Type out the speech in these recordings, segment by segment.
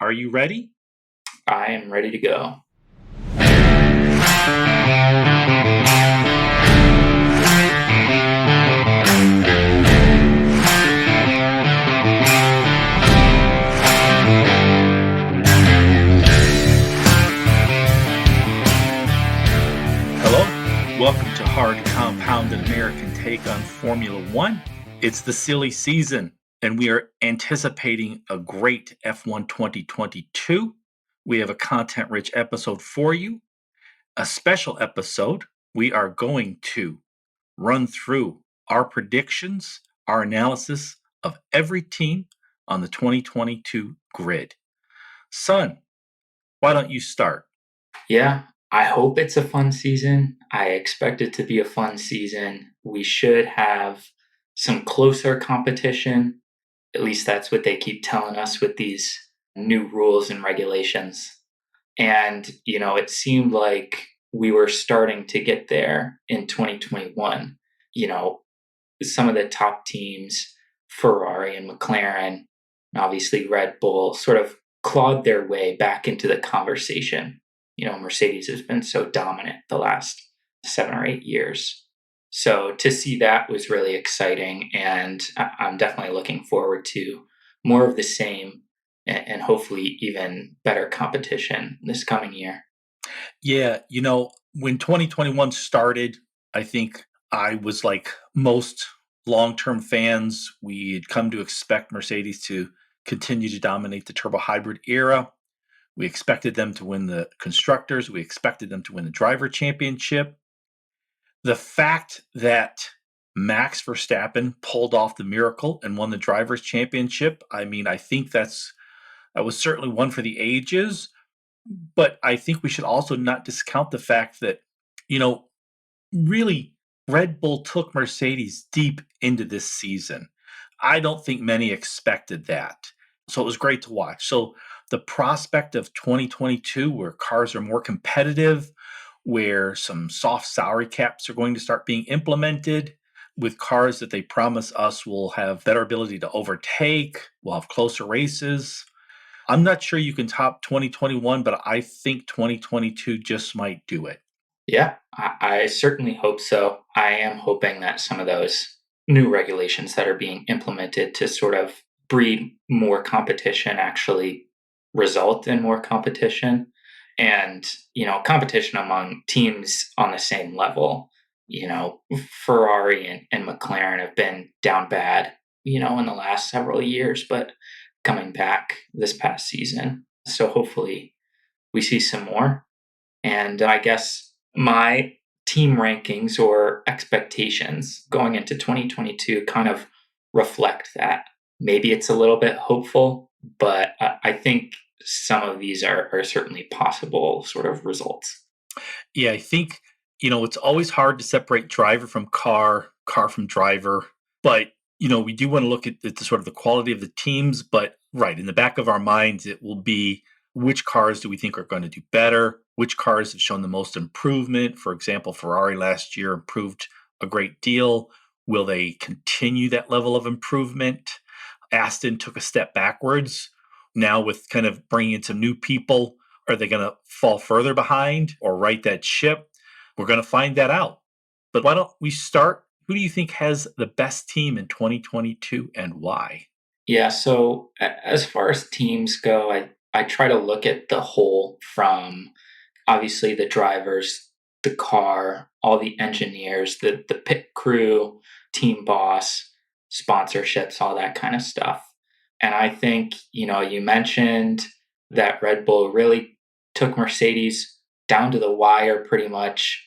Are you ready? I am ready to go. Hello. Welcome to Hard Compounded American Take on Formula One. It's the silly season, and we are anticipating a great F1 2022. We have a content-rich episode for you. A special episode. We are going to run through our predictions, our analysis of every team on the 2022 grid. Son, why don't you start? Yeah, I hope it's a fun season. I expect it to be a fun season. We should have some closer competition. At least that's what they keep telling us with these new rules and regulations. And, it seemed like we were starting to get there in 2021. Some of the top teams, Ferrari and McLaren, and obviously Red Bull, sort of clawed their way back into the conversation. Mercedes has been so dominant the last 7 or 8 years. So to see that was really exciting. And I'm definitely looking forward to more of the same and hopefully even better competition this coming year. Yeah, when 2021 started, I think I was like most long-term fans. We had come to expect Mercedes to continue to dominate the turbo hybrid era. We expected them to win the constructors. We expected them to win the driver championship. The fact that Max Verstappen pulled off the miracle and won the drivers championship, I think that was certainly one for the ages. But I think we should also not discount the fact that, really Red Bull took Mercedes deep into this season. I don't think many expected that. So it was great to watch. So the prospect of 2022, where cars are more competitive, where some soft salary caps are going to start being implemented, with cars that they promise us will have better ability to overtake, we'll have closer races. I'm not sure you can top 2021, but I think 2022 just might do it. Yeah, I certainly hope so. I am hoping that some of those new regulations that are being implemented to sort of breed more competition actually result in more competition and, competition among teams on the same level. Ferrari and McLaren have been down bad, in the last several years, but coming back this past season. So hopefully we see some more. And I guess my team rankings or expectations going into 2022 kind of reflect that. Maybe it's a little bit hopeful, but I think some of these are certainly possible sort of results. Yeah, I think, it's always hard to separate driver from car, car from driver. But, we do want to look at the sort of the quality of the teams. But, right, in the back of our minds, it will be which cars do we think are going to do better? Which cars have shown the most improvement? For example, Ferrari last year improved a great deal. Will they continue that level of improvement? Aston took a step backwards. Now, with kind of bringing in some new people, are they going to fall further behind or right that ship? We're going to find that out. But why don't we start? Who do you think has the best team in 2022 and why? Yeah, so as far as teams go, I try to look at the whole from obviously the drivers, the car, all the engineers, the pit crew, team boss, sponsorships, all that kind of stuff. And I think, you mentioned that Red Bull really took Mercedes down to the wire pretty much.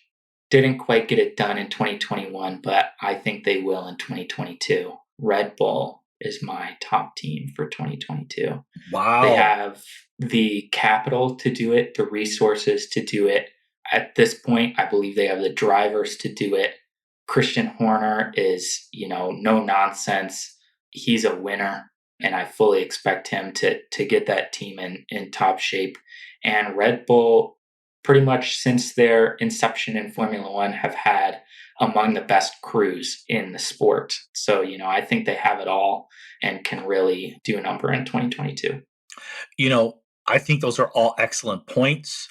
Didn't quite get it done in 2021, but I think they will in 2022. Red Bull is my top team for 2022. They Wow. have the capital to do it, the resources to do it. At this point, I believe they have the drivers to do it. Christian Horner is, no nonsense. He's a winner, and I fully expect him to get that team in top shape. And Red Bull, pretty much since their inception in Formula One, have had among the best crews in the sport. So, I think they have it all and can really do a number in 2022. You know, I think those are all excellent points.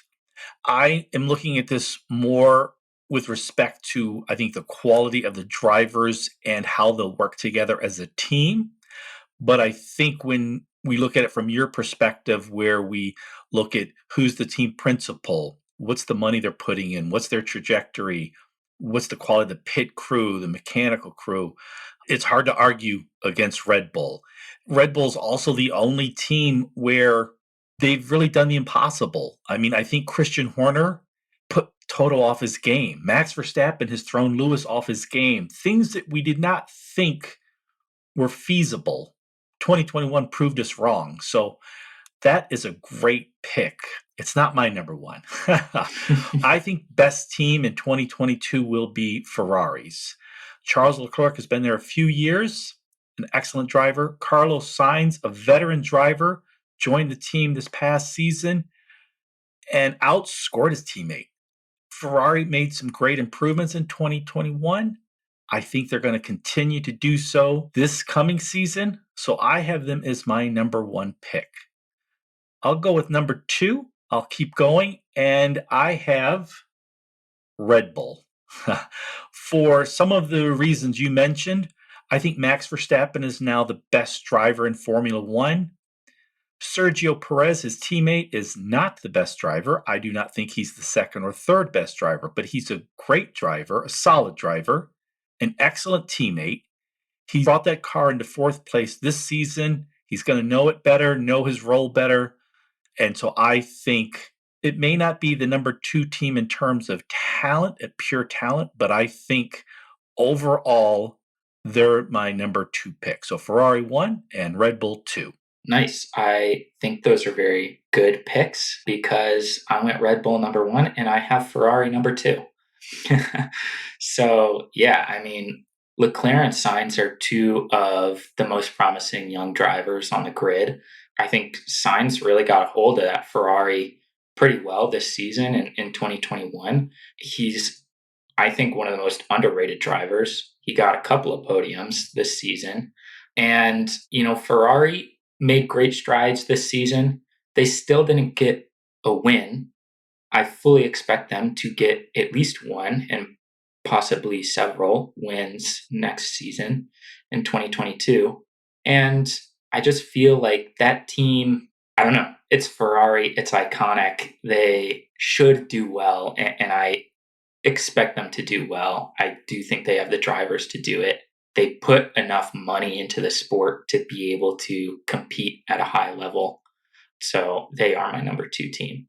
I am looking at this more with respect to, I think, the quality of the drivers and how they'll work together as a team. But I think when we look at it from your perspective, where we look at who's the team principal, what's the money they're putting in, what's their trajectory, what's the quality of the pit crew, the mechanical crew, it's hard to argue against Red Bull. Red Bull's also the only team where they've really done the impossible. I mean, I think Christian Horner put Toto off his game. Max Verstappen has thrown Lewis off his game. Things that we did not think were feasible. 2021 proved us wrong. So that is a great pick. It's not my number one. I think best team in 2022 will be Ferraris. Charles Leclerc has been there a few years, an excellent driver. Carlos Sainz, a veteran driver, joined the team this past season and outscored his teammate. Ferrari made some great improvements in 2021. I think they're going to continue to do so this coming season. So I have them as my number one pick. I'll go with number two. I'll keep going. And I have Red Bull. For some of the reasons you mentioned, I think Max Verstappen is now the best driver in Formula One. Sergio Perez, his teammate, is not the best driver. I do not think he's the second or third best driver, but he's a great driver, a solid driver, an excellent teammate. He brought that car into fourth place this season. He's going to know it better, know his role better. And so I think it may not be the number two team in terms of talent, at pure talent, but I think overall, they're my number two pick. So Ferrari one and Red Bull two. Nice. I think those are very good picks because I went Red Bull number one and I have Ferrari number two. So, yeah, I mean, Leclerc and Sainz are two of the most promising young drivers on the grid. I think Sainz really got a hold of that Ferrari pretty well this season in 2021. He's, I think, one of the most underrated drivers. He got a couple of podiums this season. And, Ferrari made great strides this season. They still didn't get a win. I fully expect them to get at least one and possibly several wins next season in 2022. And I just feel like that team, I don't know, it's Ferrari, it's iconic. They should do well, and I expect them to do well. I do think they have the drivers to do it. They put enough money into the sport to be able to compete at a high level. So they are my number two team.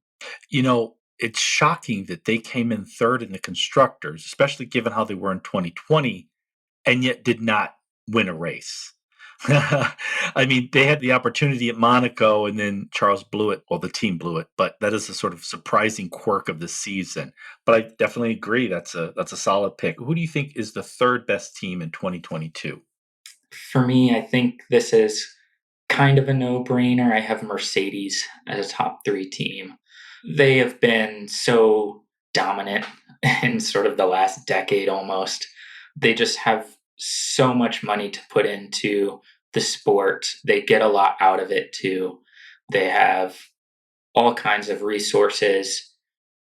It's shocking that they came in third in the constructors, especially given how they were in 2020, and yet did not win a race. I mean, they had the opportunity at Monaco, and then Charles blew it. Well, the team blew it, but that is a sort of surprising quirk of the season. But I definitely agree that's a solid pick. Who do you think is the third best team in 2022? For me, I think this is kind of a no-brainer. I have Mercedes as a top three team. They have been so dominant in sort of the last decade almost. They just have so much money to put into the sport. They get a lot out of it too. They have all kinds of resources.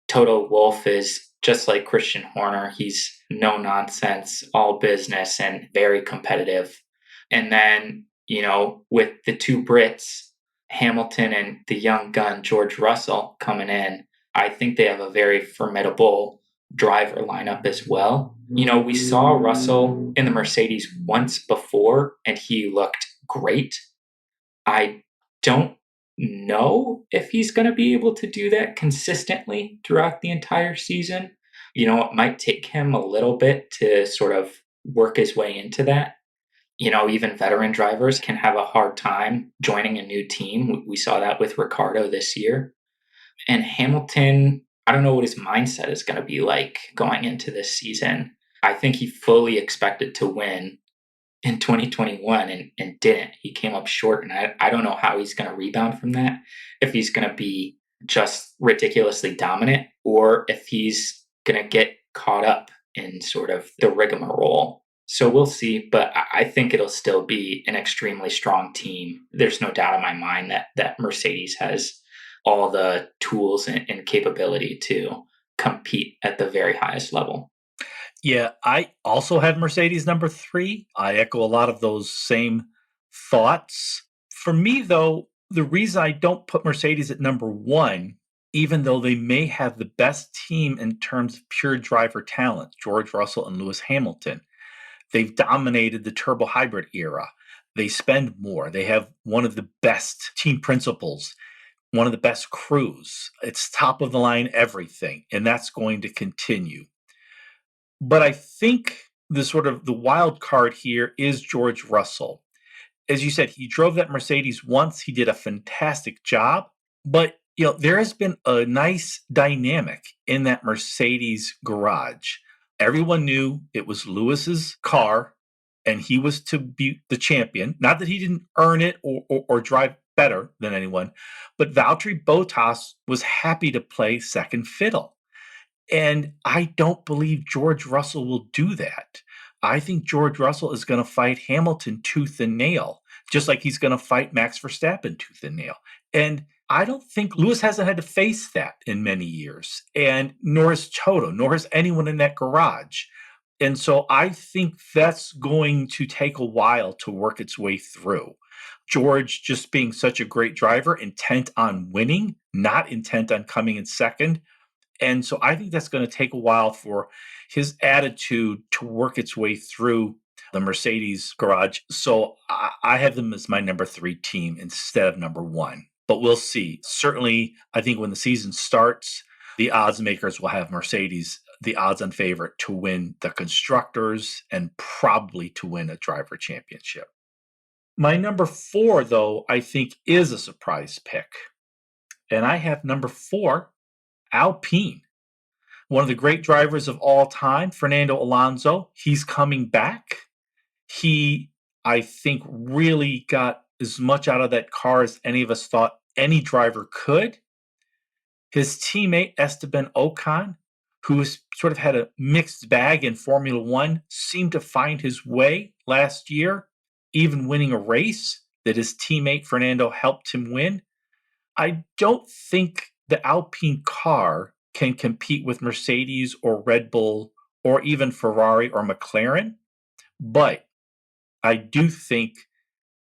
Toto Wolff is just like Christian Horner. He's no nonsense, all business, and very competitive. And then, with the two Brits, Hamilton and the young gun George Russell coming in, I think they have a very formidable driver lineup as well. We saw Russell in the Mercedes once before and he looked great. I don't know if he's going to be able to do that consistently throughout the entire season. It might take him a little bit to sort of work his way into that. Even veteran drivers can have a hard time joining a new team. We saw that with Ricardo this year. And Hamilton, I don't know what his mindset is going to be like going into this season. I think he fully expected to win in 2021 and didn't. He came up short, and I don't know how he's going to rebound from that, if he's going to be just ridiculously dominant or if he's going to get caught up in sort of the rigmarole. So we'll see, but I think it'll still be an extremely strong team. There's no doubt in my mind that Mercedes has all the tools and capability to compete at the very highest level. Yeah, I also had Mercedes number 3. I echo a lot of those same thoughts. For me, though, the reason I don't put Mercedes at number 1, even though they may have the best team in terms of pure driver talent, George Russell and Lewis Hamilton, they've dominated the turbo hybrid era. They spend more. They have one of the best team principals, one of the best crews. It's top of the line everything, and that's going to continue. But I think the sort of the wild card here is George Russell. As you said, he drove that Mercedes once. He did a fantastic job, but there has been a nice dynamic in that Mercedes garage. Everyone knew it was Lewis's car and he was to be the champion. Not that he didn't earn it or drive better than anyone, but Valtteri Bottas was happy to play second fiddle. And I don't believe George Russell will do that. I think George Russell is going to fight Hamilton tooth and nail, just like he's going to fight Max Verstappen tooth and nail. And I don't think Lewis hasn't had to face that in many years, and nor has Toto, nor has anyone in that garage. And so I think that's going to take a while to work its way through. George just being such a great driver, intent on winning, not intent on coming in second, and so I think that's going to take a while for his attitude to work its way through the Mercedes garage. So I have them as my number 3 team instead of number 1. But we'll see. Certainly, I think when the season starts, the odds makers will have Mercedes the odds on favorite to win the constructors and probably to win a driver championship. My number 4, though, I think is a surprise pick. And I have number 4, Alpine. One of the great drivers of all time, Fernando Alonso, he's coming back. He, I think, really got as much out of that car as any of us thought any driver could. His teammate, Esteban Ocon, who has sort of had a mixed bag in Formula One, seemed to find his way last year, even winning a race that his teammate Fernando helped him win. I don't think the Alpine car can compete with Mercedes or Red Bull or even Ferrari or McLaren, but I do think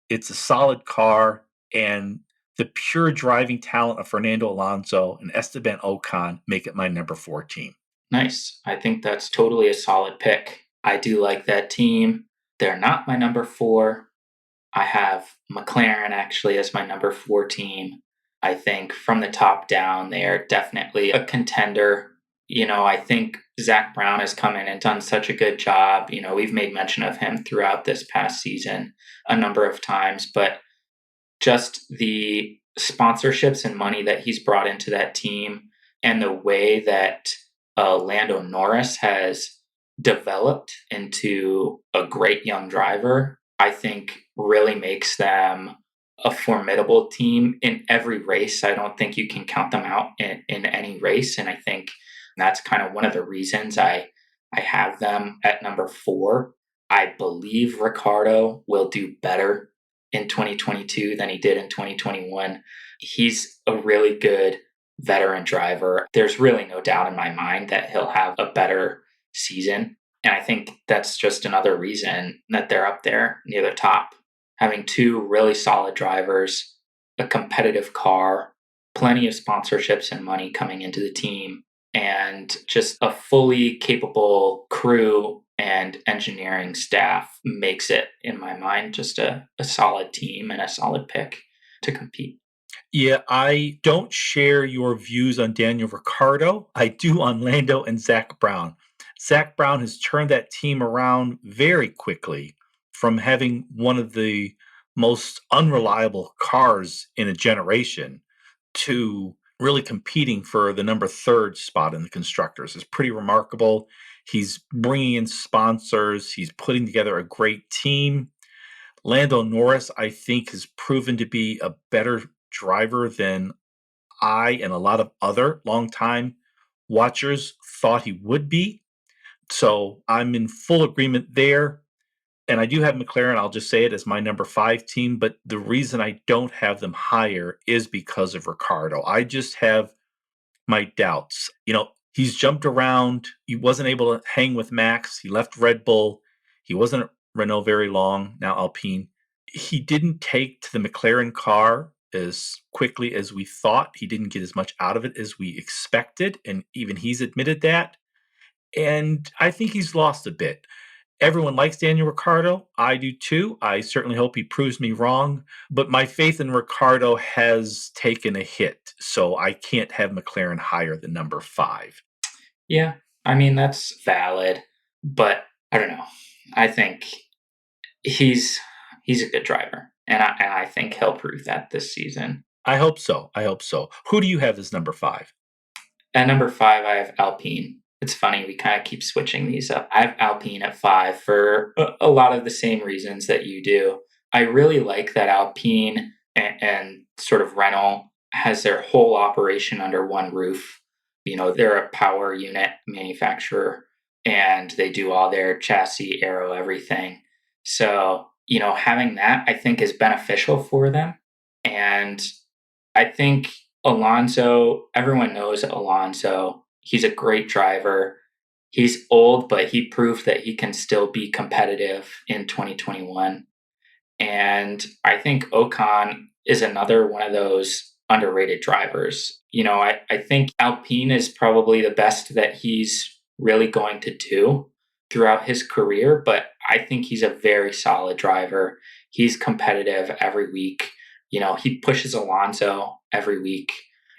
it's a solid car, and the pure driving talent of Fernando Alonso and Esteban Ocon make it my number 14. Nice. I think that's totally a solid pick. I do like that team. They're not my number 4. I have McLaren actually as my number 4 team. I think from the top down, they are definitely a contender. I think Zach Brown has come in and done such a good job. We've made mention of him throughout this past season a number of times, but just the sponsorships and money that he's brought into that team and the way that Lando Norris has developed into a great young driver, I think really makes them a formidable team in every race. I don't think you can count them out in any race. And I think that's kind of one of the reasons I have them at number 4. I believe Ricardo will do better in 2022 than he did in 2021. He's a really good veteran driver. There's really no doubt in my mind that he'll have a better season. And I think that's just another reason that they're up there near the top. Having 2 really solid drivers, a competitive car, plenty of sponsorships and money coming into the team, and just a fully capable crew and engineering staff makes it, in my mind, just a solid team and a solid pick to compete. Yeah, I don't share your views on Daniel Ricciardo. I do on Lando and Zach Brown. Zach Brown has turned that team around very quickly from having one of the most unreliable cars in a generation to really competing for the number 3rd spot in the constructors. Is pretty remarkable. He's bringing in sponsors. He's putting together a great team. Lando Norris, I think, has proven to be a better driver than I and a lot of other longtime watchers thought he would be. So I'm in full agreement there. And I do have McLaren, I'll just say it, as my number 5 team, but the reason I don't have them higher is because of Ricardo. I just have my doubts. He's jumped around. He wasn't able to hang with Max. He left Red Bull. He wasn't at Renault very long, now Alpine. He didn't take to the McLaren car as quickly as we thought. He didn't get as much out of it as we expected, and even he's admitted that. And I think he's lost a bit. Everyone likes Daniel Ricciardo. I do too. I certainly hope he proves me wrong. But my faith in Ricciardo has taken a hit. So I can't have McLaren higher than number 5. Yeah, I mean, that's valid, but I don't know. I think he's he's a good driver, and I think he'll prove that this season. I hope so. I hope so. Who do you have as number 5? At number 5, I have Alpine. It's funny, we kind of keep switching these up. I have Alpine at 5 for a lot of the same reasons that you do. I really like that Alpine and sort of Renault has their whole operation under one roof. They're a power unit manufacturer and they do all their chassis, aero, everything. So, having that I think is beneficial for them. And I think Alonso, everyone knows Alonso. He's a great driver. He's old, but he proved that he can still be competitive in 2021. And I think Ocon is another one of those underrated drivers. I think Alpine is probably the best that he's really going to do throughout his career, but I think he's a very solid driver. He's competitive every week. He pushes Alonso every week.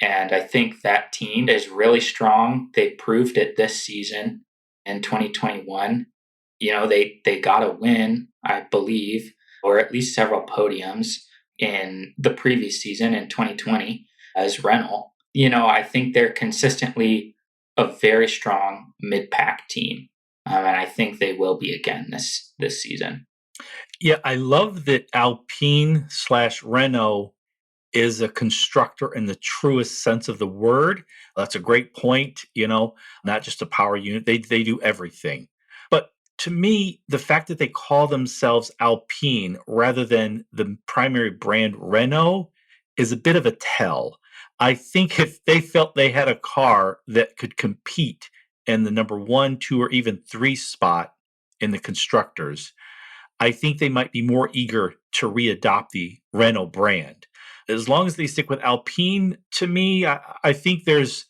And I think that team is really strong. They proved it this season in 2021. They got a win, I believe, or at least several podiums in the previous season in 2020 as Renault. I think they're consistently a very strong mid-pack team. And I think they will be again this season. Yeah, I love that Alpine slash Renault is a constructor in the truest sense of the word. That's a great point, not just a power unit. They do everything. But to me, the fact that they call themselves Alpine rather than the primary brand Renault is a bit of a tell. I think if they felt they had a car that could compete in the number 1, 2, or even 3 spot in the constructors, I think they might be more eager to readopt the Renault brand. As long as they stick with Alpine, to me, I think there's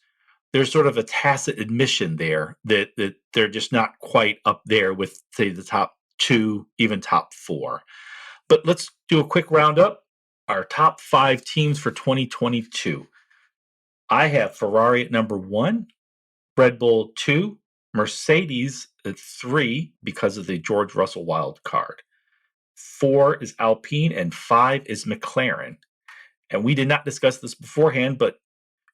sort of a tacit admission there that they're just not quite up there with, say, the top 2, even top 4. But let's do a quick roundup. Our top 5 teams for 2022. I have Ferrari at number 1, Red Bull 2, Mercedes at 3 because of the George Russell wild card. 4 is Alpine and 5 is McLaren. And we did not discuss this beforehand, but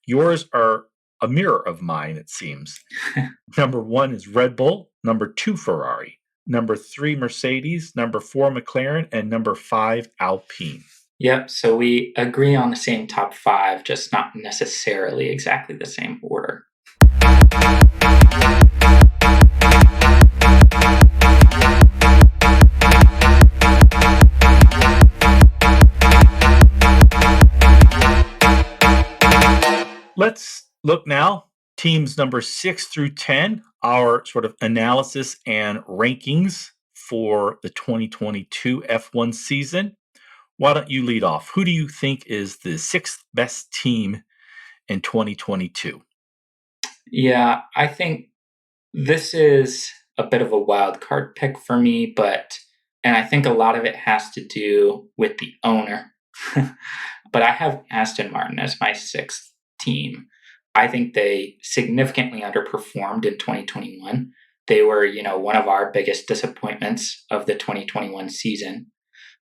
yours are a mirror of mine, it seems. Number 1 is Red Bull, number 2 Ferrari, number 3 Mercedes, number 4 McLaren, and number 5 Alpine. Yep, so we agree on the same top 5, just not necessarily exactly the same order. Let's look now, teams number 6 through 10, our sort of analysis and rankings for the 2022 F1 season. Why don't you lead off? Who do you think is the 6th best team in 2022? Yeah, I think this is a bit of a wild card pick for me, and I think a lot of it has to do with the owner. But I have Aston Martin as my 6th team. I think they significantly underperformed in 2021. They were, one of our biggest disappointments of the 2021 season.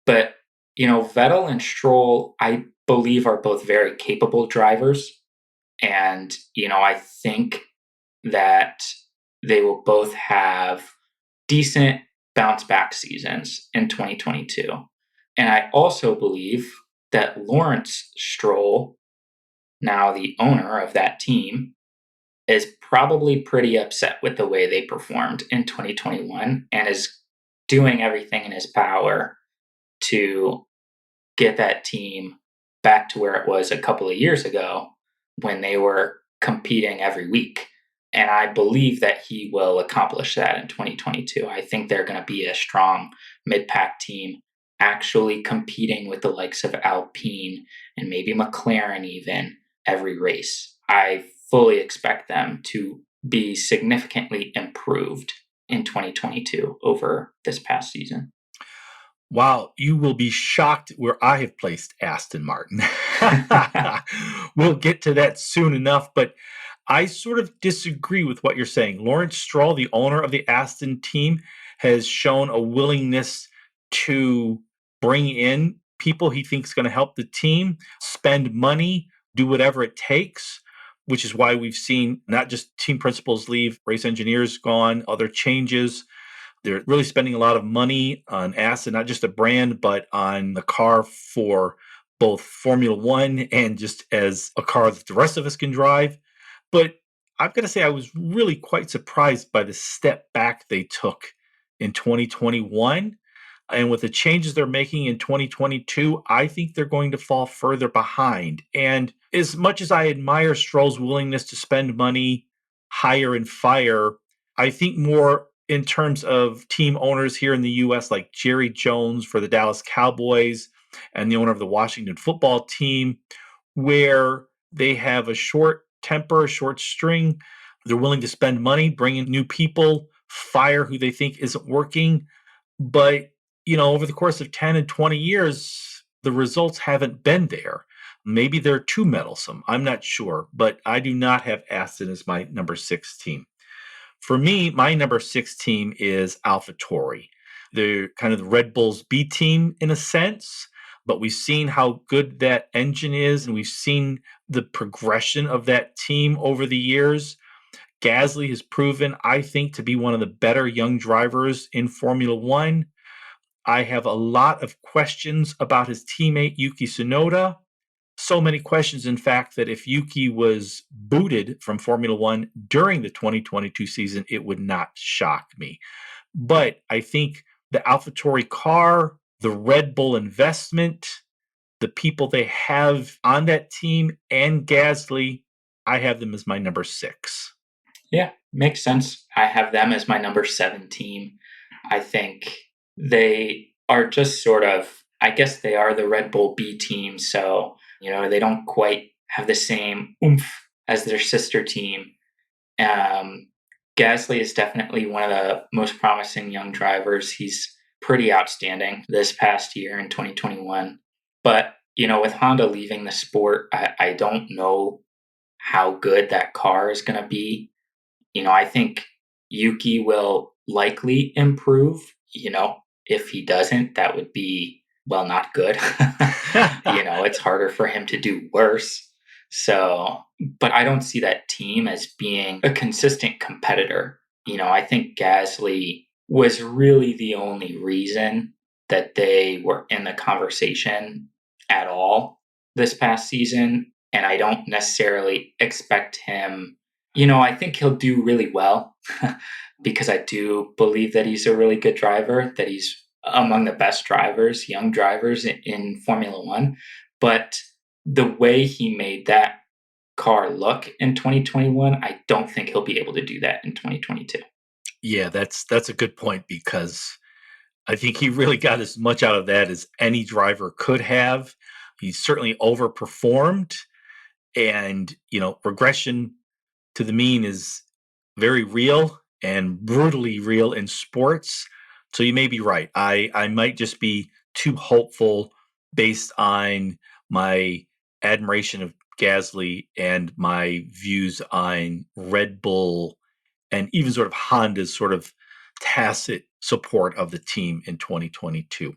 But, Vettel and Stroll, I believe, are both very capable drivers. And, I think that they will both have decent bounce back seasons in 2022. And I also believe that Lawrence Stroll, now the owner of that team, is probably pretty upset with the way they performed in 2021 and is doing everything in his power to get that team back to where it was a couple of years ago when they were competing every week. And I believe that he will accomplish that in 2022. I think they're going to be a strong mid pack team, actually competing with the likes of Alpine and maybe McLaren even every race. I fully expect them to be significantly improved in 2022 over this past season. Wow, you will be shocked where I have placed Aston Martin. We'll get to that soon enough, but I sort of disagree with what you're saying. Lawrence Stroll, the owner of the Aston team, has shown a willingness to bring in people he thinks going to help the team, spend money, do whatever it takes, which is why we've seen not just team principals leave, race engineers gone, other changes. They're really spending a lot of money on Aston, not just a brand, but on the car for both Formula One and just as a car that the rest of us can drive. But I've got to say, I was really quite surprised by the step back they took in 2021. And with the changes they're making in 2022, I think they're going to fall further behind. And as much as I admire Stroll's willingness to spend money, hire and fire, I think more in terms of team owners here in the US, like Jerry Jones for the Dallas Cowboys and the owner of the Washington football team, where they have a short temper, a short string. They're willing to spend money, bring in new people, fire who they think isn't working. But, over the course of 10 and 20 years, the results haven't been there. Maybe they're too meddlesome. I'm not sure, but I do not have Aston as my number 6 team. For me, my number 6 team is AlphaTauri. They're kind of the Red Bull's B team in a sense, but we've seen how good that engine is, and we've seen the progression of that team over the years. Gasly has proven, I think, to be one of the better young drivers in Formula One. I have a lot of questions about his teammate Yuki Tsunoda. So many questions, in fact, that if Yuki was booted from Formula One during the 2022 season, it would not shock me. But I think the AlphaTauri car, the Red Bull investment, the people they have on that team, and Gasly, I have them as my number 6. Yeah, makes sense. I have them as my number 7 team. I think they are just sort of, I guess they are the Red Bull B team. So, they don't quite have the same oomph as their sister team. Gasly is definitely one of the most promising young drivers. He's pretty outstanding this past year in 2021. But, with Honda leaving the sport, I don't know how good that car is going to be. I think Yuki will likely improve. If he doesn't, that would be, well, not good. It's harder for him to do worse. So, but I don't see that team as being a consistent competitor. I think Gasly was really the only reason that they were in the conversation at all this past season. And I don't necessarily expect him, I think he'll do really well because I do believe that he's a really good driver, that he's among the best drivers, young drivers in Formula One. But the way he made that car look in 2021, I don't think he'll be able to do that in 2022. Yeah, that's a good point because I think he really got as much out of that as any driver could have. He certainly overperformed, and regression to the mean is very real and brutally real in sports. So you may be right. I might just be too hopeful based on my admiration of Gasly and my views on Red Bull and even sort of Honda's sort of tacit support of the team in 2022.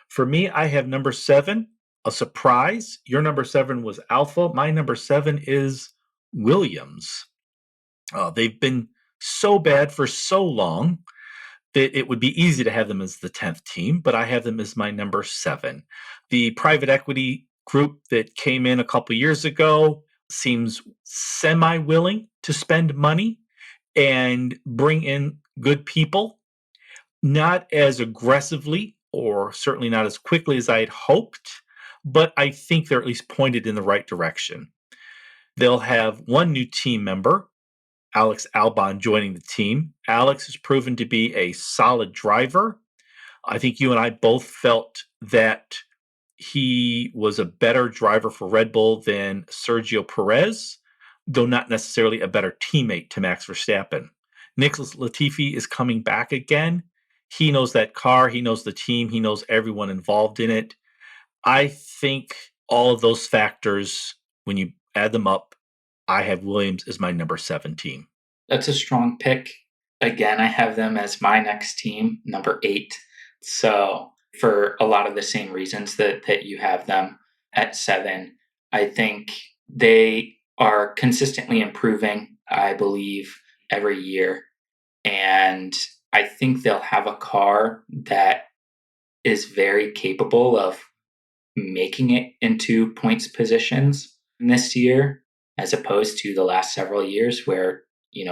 For me, I have number 7, a surprise. Your number 7 was Alpha. My number 7 is Williams. They've been so bad for so long that it would be easy to have them as the 10th team, but I have them as my number 7. The private equity group that came in a couple years ago seems semi-willing to spend money and bring in good people. Not as aggressively or certainly not as quickly as I had hoped, but I think they're at least pointed in the right direction. They'll have one new team member, Alex Albon, joining the team. Alex has proven to be a solid driver. I think you and I both felt that he was a better driver for Red Bull than Sergio Perez, though not necessarily a better teammate to Max Verstappen. Nicholas Latifi is coming back again. He knows that car, he knows the team, he knows everyone involved in it. I think all of those factors, when you add them up, I have Williams as my number 7 team. That's a strong pick. Again, I have them as my next team, number 8. So, for a lot of the same reasons that you have them at 7, I think they are consistently improving, I believe, every year. And I think they'll have a car that is very capable of making it into points positions this year, as opposed to the last several years where,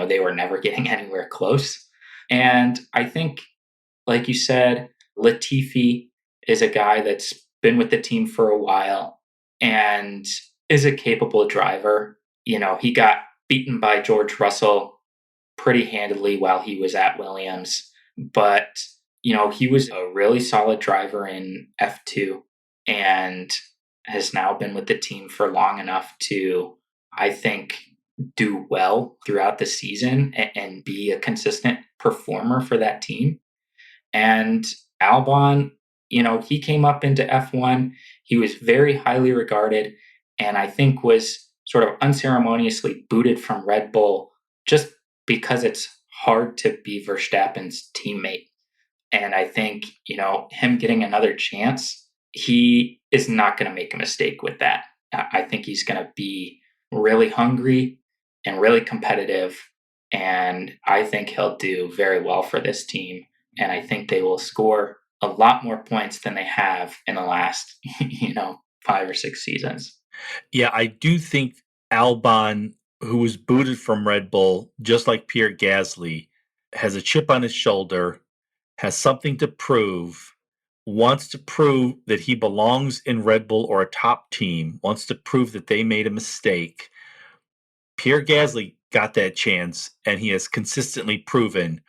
they were never getting anywhere close. And I think, like you said, Latifi is a guy that's been with the team for a while and is a capable driver. He got beaten by George Russell pretty handily while he was at Williams, but he was a really solid driver in F2 and has now been with the team for long enough to, I think, do well throughout the season and be a consistent performer for that team. And Albon, he came up into F1. He was very highly regarded and I think was sort of unceremoniously booted from Red Bull just because it's hard to be Verstappen's teammate. And I think, him getting another chance, he is not going to make a mistake with that. I think he's going to be really hungry and really competitive. And I think he'll do very well for this team. And I think they will score a lot more points than they have in the last, 5 or 6 seasons. Yeah, I do think Albon, who was booted from Red Bull, just like Pierre Gasly, has a chip on his shoulder, has something to prove, wants to prove that he belongs in Red Bull or a top team, wants to prove that they made a mistake. Pierre Gasly got that chance, and he has consistently proven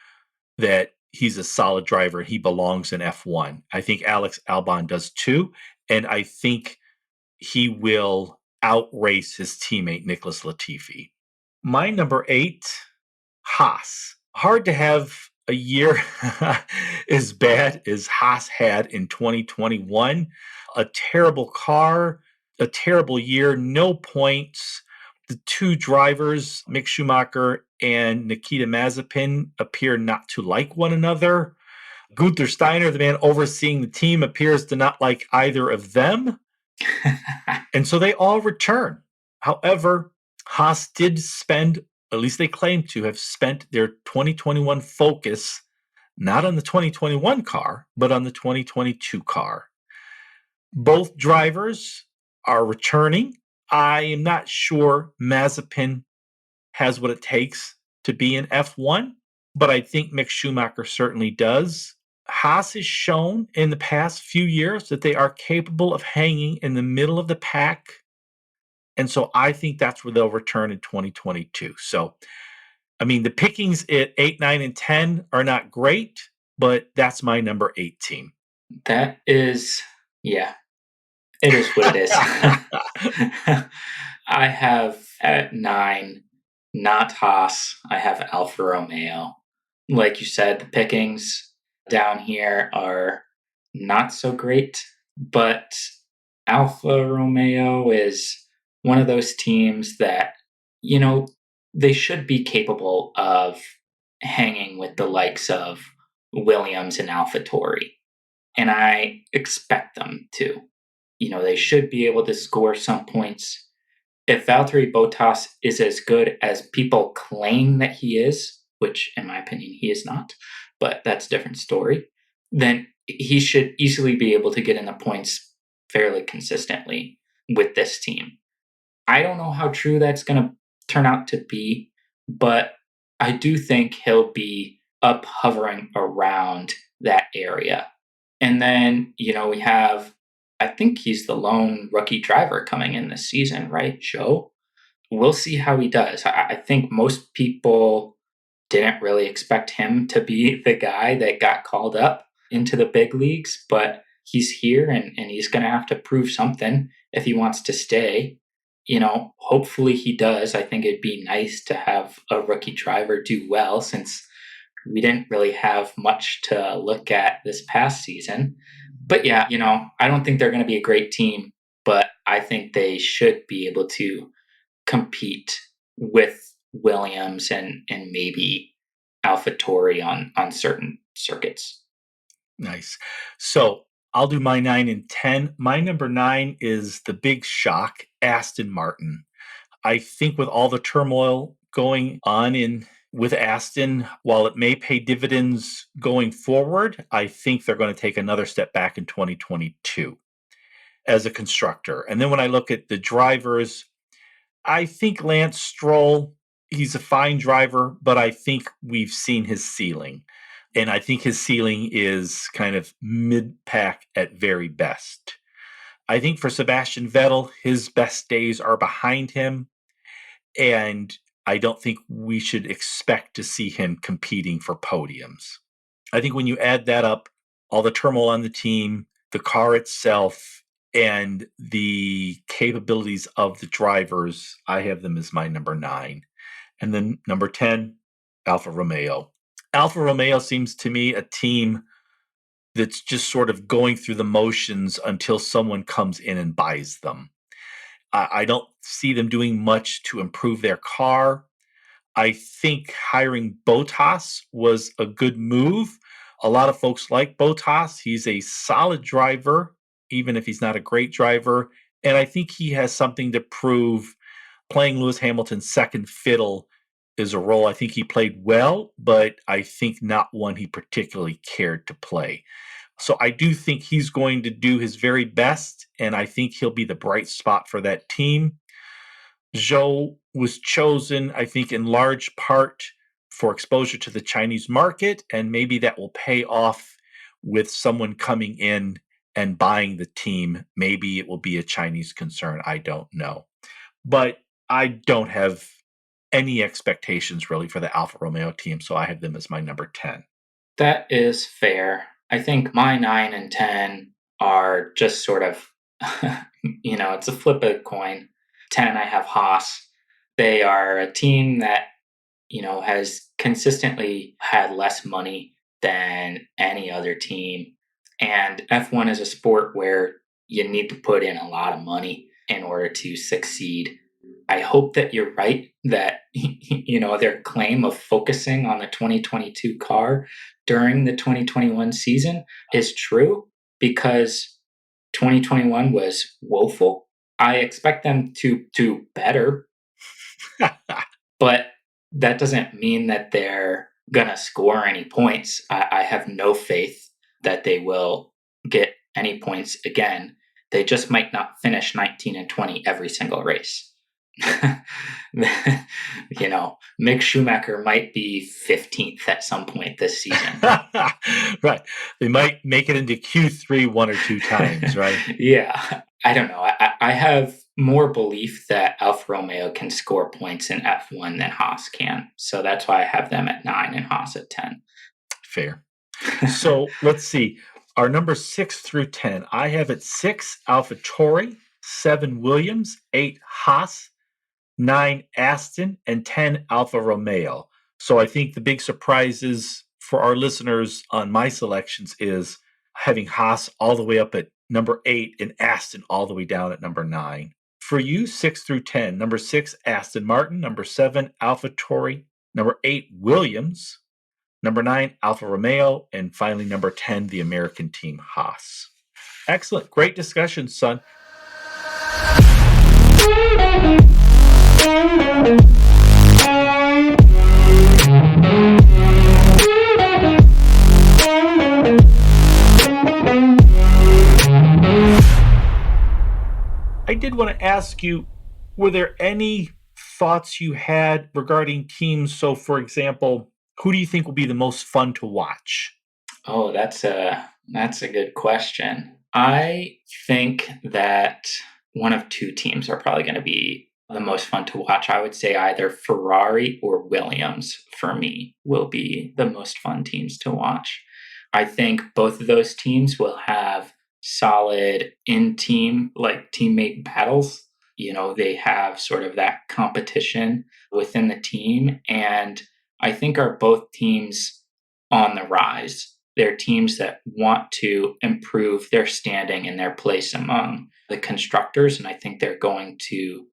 that he's a solid driver. He belongs in F1. I think Alex Albon does too, and I think he will outrace his teammate Nicholas Latifi. My number 8, Haas. Hard to have a year as bad as Haas had in 2021. A terrible car, a terrible year, no points. The two drivers, Mick Schumacher and Nikita Mazepin, appear not to like one another. Gunther Steiner, the man overseeing the team, appears to not like either of them. And so they all return. However, Haas did spend, at least they claim to have spent their 2021 focus not on the 2021 car, but on the 2022 car. Both drivers are returning. I am not sure Mazepin has what it takes to be in F1, but I think Mick Schumacher certainly does. Haas has shown in the past few years that they are capable of hanging in the middle of the pack. And so I think that's where they'll return in 2022. So, I mean, the pickings at 8, 9, and 10 are not great, but that's my number 8 team. That is, yeah, it is what it is. I have at 9, not Haas. I have Alfa Romeo. Like you said, the pickings down here are not so great, but Alfa Romeo is one of those teams that, they should be capable of hanging with the likes of Williams and AlphaTauri. And I expect them to. They should be able to score some points. If Valtteri Bottas is as good as people claim that he is, which in my opinion he is not, but that's a different story, then he should easily be able to get in the points fairly consistently with this team. I don't know how true that's going to turn out to be, but I do think he'll be up hovering around that area. And then, we have, I think he's the lone rookie driver coming in this season, right, Joe? We'll see how he does. I think most people didn't really expect him to be the guy that got called up into the big leagues, but he's here and he's going to have to prove something if he wants to stay. Hopefully he does. I think it'd be nice to have a rookie driver do well since we didn't really have much to look at this past season. But yeah, I don't think they're going to be a great team, but I think they should be able to compete with Williams and maybe AlphaTauri on certain circuits. Nice. So I'll do my 9 and 10. My number 9 is the big shock, Aston Martin. I think with all the turmoil going on with Aston, while it may pay dividends going forward, I think they're going to take another step back in 2022 as a constructor. And then when I look at the drivers, I think Lance Stroll, he's a fine driver, but I think we've seen his ceiling. And I think his ceiling is kind of mid-pack at very best. I think for Sebastian Vettel, his best days are behind him. And I don't think we should expect to see him competing for podiums. I think when you add that up, all the turmoil on the team, the car itself, and the capabilities of the drivers, I have them as my number 9. And then number 10, Alfa Romeo. Alfa Romeo seems to me a team that's just sort of going through the motions until someone comes in and buys them. I don't see them doing much to improve their car. I think hiring Bottas was a good move. A lot of folks like Bottas. He's a solid driver, even if he's not a great driver. And I think he has something to prove. Playing Lewis Hamilton's second fiddle is a role I think he played well, but I think not one he particularly cared to play. So I do think he's going to do his very best, and I think he'll be the bright spot for that team. Zhou was chosen, I think, in large part for exposure to the Chinese market, and maybe that will pay off with someone coming in and buying the team. Maybe it will be a Chinese concern. I don't know. But I don't have any expectations really for the Alfa Romeo team, so I have them as my number 10. That is fair. I think my 9 and 10 are just sort of, it's a flip a coin. 10, I have Haas. They are a team that, has consistently had less money than any other team. And F1 is a sport where you need to put in a lot of money in order to succeed. I hope that you're right that, their claim of focusing on the 2022 car during the 2021 season is true, because 2021 was woeful. I expect them to do better, but that doesn't mean that they're going to score any points. I have no faith that they will get any points again. They just might not finish 19 and 20 every single race. Mick Schumacher might be 15th at some point this season. Right. They might make it into Q3 one or two times, right? Yeah. I don't know. I have more belief that Alfa Romeo can score points in F1 than Haas can. So that's why I have them at 9 and Haas at 10. Fair. So let's see. Our number 6 through 10. I have at 6, AlphaTauri, 7, Williams, 8, Haas, 9, Aston, and 10, Alfa Romeo. So I think the big surprises for our listeners on my selections is having Haas all the way up at number 8 and Aston all the way down at number 9. For you, 6 through 10, number 6, Aston Martin, number 7, AlphaTauri, number 8, Williams, number 9, Alfa Romeo, and finally number 10, the American team, Haas. Excellent. Great discussion, son. I did want to ask you, were there any thoughts you had regarding teams? So, for example, Who do you think will be the most fun to watch? Oh, that's a good question. I think that one of two teams are probably going to be the most fun to watch. I would say either Ferrari or Williams for me will be the most fun teams to watch. I think both of those teams will have solid in team, like teammate battles. They have sort of that competition within the team. And I think are both teams on the rise. They're teams that want to improve their standing and their place among the constructors. And I think they're going to,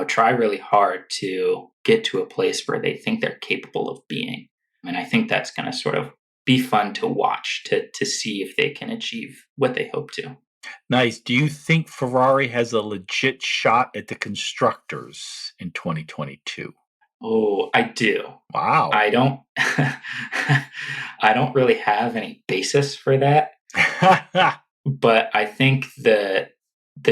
try really hard to get to a place where they think they're capable of being. And I think that's going to sort of be fun to watch to see if they can achieve what they hope to. Nice. Do you think Ferrari has a legit shot at the constructors in 2022? Oh, I do. Wow. I don't I don't really have any basis for that. But I think the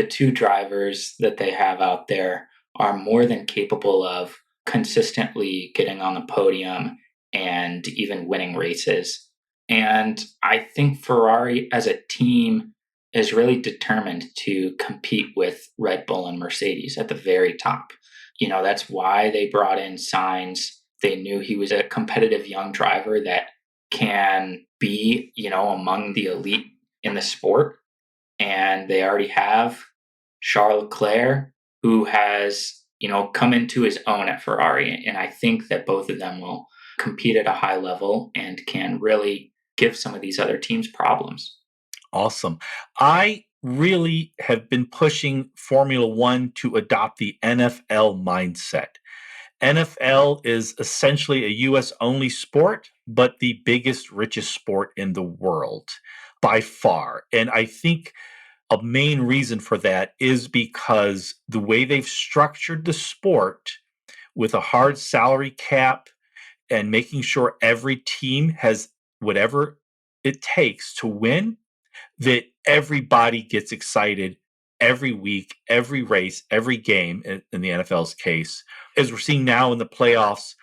two drivers that they have out there are more than capable of consistently getting on the podium and even winning races. And I think Ferrari as a team is really determined to compete with Red Bull and Mercedes at the very top. That's why they brought in Sainz. They knew he was a competitive young driver that can be, among the elite in the sport. And they already have Charles Leclerc, who has, come into his own at Ferrari. And I think that both of them will compete at a high level and can really give some of these other teams problems. Awesome. I really have been pushing Formula One to adopt the NFL mindset. NFL is essentially a US only sport, but the biggest, richest sport in the world by far. And I think a main reason for that is because the way they've structured the sport with a hard salary cap and making sure every team has whatever it takes to win, that everybody gets excited every week, every race, every game in the NFL's case. As we're seeing now in the playoffs,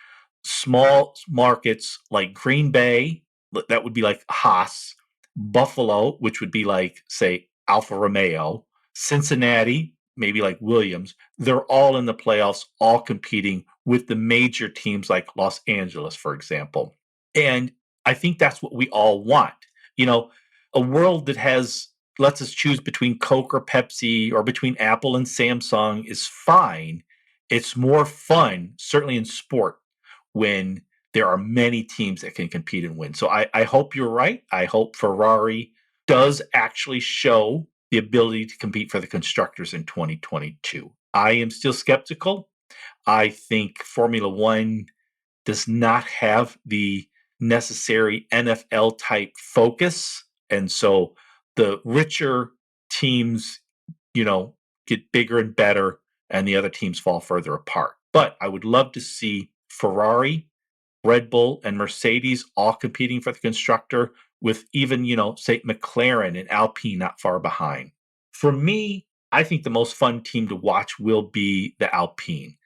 small markets like Green Bay, that would be like Haas, Buffalo, which would be like, say, Alfa Romeo, Cincinnati, maybe like Williams, they're all in the playoffs, all competing with the major teams like Los Angeles, for example. And I think that's what we all want. You know, a world that has lets us choose between Coke or Pepsi or between Apple and Samsung is fine. It's more fun, certainly in sport, when there are many teams that can compete and win. So I hope you're right. I hope Ferrari does actually show the ability to compete for the constructors in 2022. I am still skeptical. I think Formula One does not have the necessary NFL type focus. And so the richer teams, get bigger and better, and the other teams fall further apart. But I would love to see Ferrari, Red Bull, and Mercedes all competing for the constructor with even, say, McLaren and Alpine not far behind. For me, I think the most fun team to watch will be the Alpine.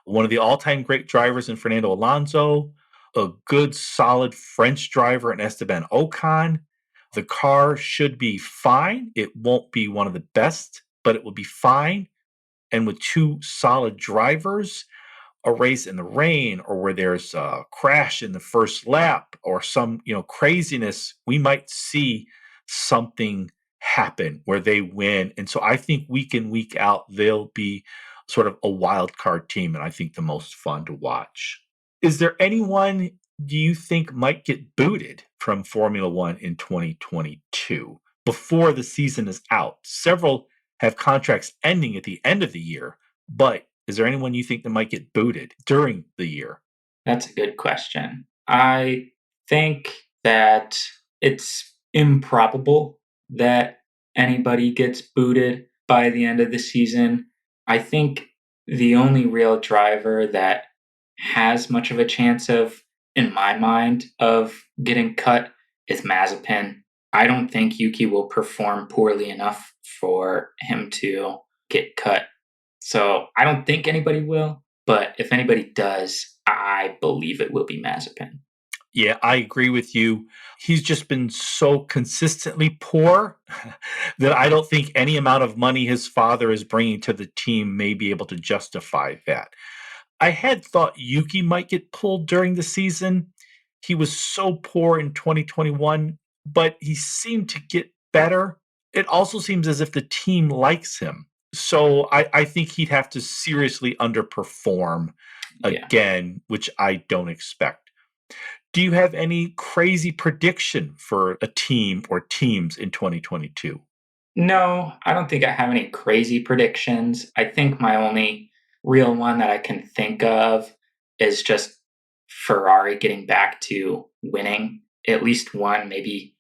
One of the all time great drivers in Fernando Alonso, a good, solid French driver in Esteban Ocon. The car should be fine. It won't be one of the best, but it will be fine. And with two solid drivers, a race in the rain or where there's a crash in the first lap or some craziness, we might see something happen where they win. And so I think week in, week out, they'll be sort of a wild card team, and I think the most fun to watch. Is there anyone do you think might get booted from Formula One in 2022 before the season is out? Several have contracts ending at the end of the year, but is there anyone you think that might get booted during the year? That's a good question. I think that it's improbable that anybody gets booted by the end of the season. I think the only real driver that has much of a chance of, in my mind, of getting cut is Mazepin. I don't think Yuki will perform poorly enough for him to get cut. So I don't think anybody will, but if anybody does, I believe it will be Mazepin. Yeah, I agree with you. He's just been so consistently poor that I don't think any amount of money his father is bringing to the team may be able to justify that. I had thought Yuki might get pulled during the season. He was so poor in 2021, but he seemed to get better. It also seems as if the team likes him. So I think he'd have to seriously underperform Yeah. again, which I don't expect. Do you have any crazy prediction for a team or teams in 2022? No, I don't think I have any crazy predictions. I think my only real one that I can think of is just Ferrari getting back to winning at least one, maybe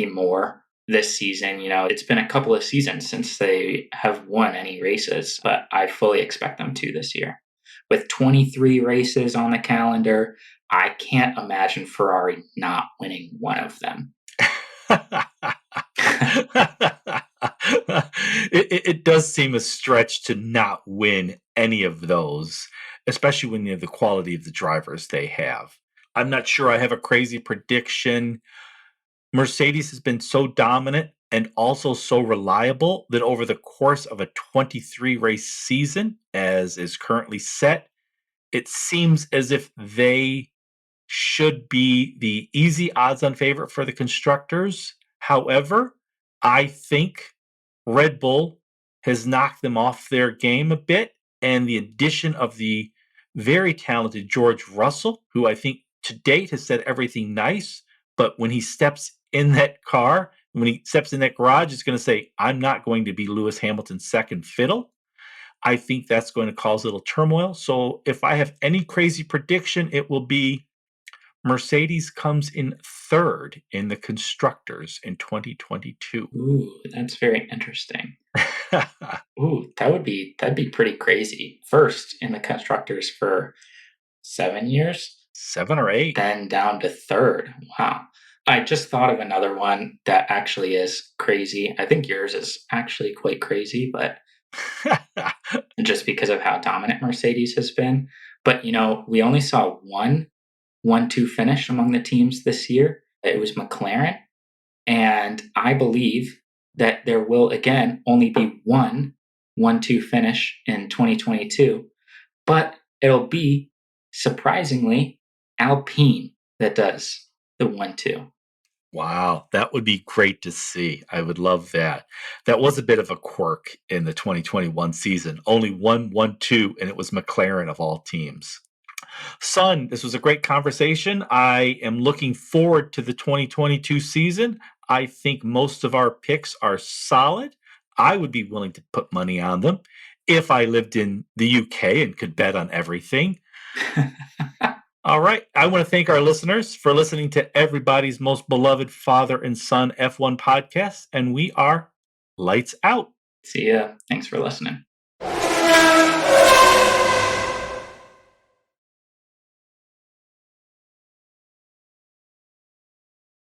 more this season. It's been a couple of seasons since they have won any races, but I fully expect them to this year. With 23 races on the calendar, I can't imagine Ferrari not winning one of them. It does seem a stretch to not win any of those, especially when you have the quality of the drivers they have. I'm not sure I have a crazy prediction. Mercedes has been so dominant and also so reliable that over the course of a 23 race season, as is currently set, it seems as if they should be the easy odds on favorite for the constructors. However, I think Red Bull has knocked them off their game a bit, and the addition of the very talented George Russell, who I think to date has said everything nice, but when he steps in that car, when he steps in that garage, it's going to say, I'm not going to be Lewis Hamilton's second fiddle. I think that's going to cause a little turmoil. So if I have any crazy prediction, it will be Mercedes comes in third in the constructors in 2022. Ooh, that's very interesting. Ooh, that'd be pretty crazy. First in the constructors for 7 years, 7 or 8. then down to third. Wow. I just thought of another one that actually is crazy. I think yours is actually quite crazy, but just because of how dominant Mercedes has been. But we only saw one 1-2 finish among the teams this year. It was McLaren. And I believe that there will again only be one 1-2 finish in 2022, but it'll be surprisingly Alpine that does the 1-2. Wow, that would be great to see. I would love that. That was a bit of a quirk in the 2021 season. Only one 1-2, and it was McLaren of all teams. Son, this was a great conversation. I am looking forward to the 2022 season. I think most of our picks are solid. I would be willing to put money on them if I lived in the UK and could bet on everything. All right. I want to thank our listeners for listening to everybody's most beloved father and son F1 podcast. And we are lights out. See ya. Thanks for listening.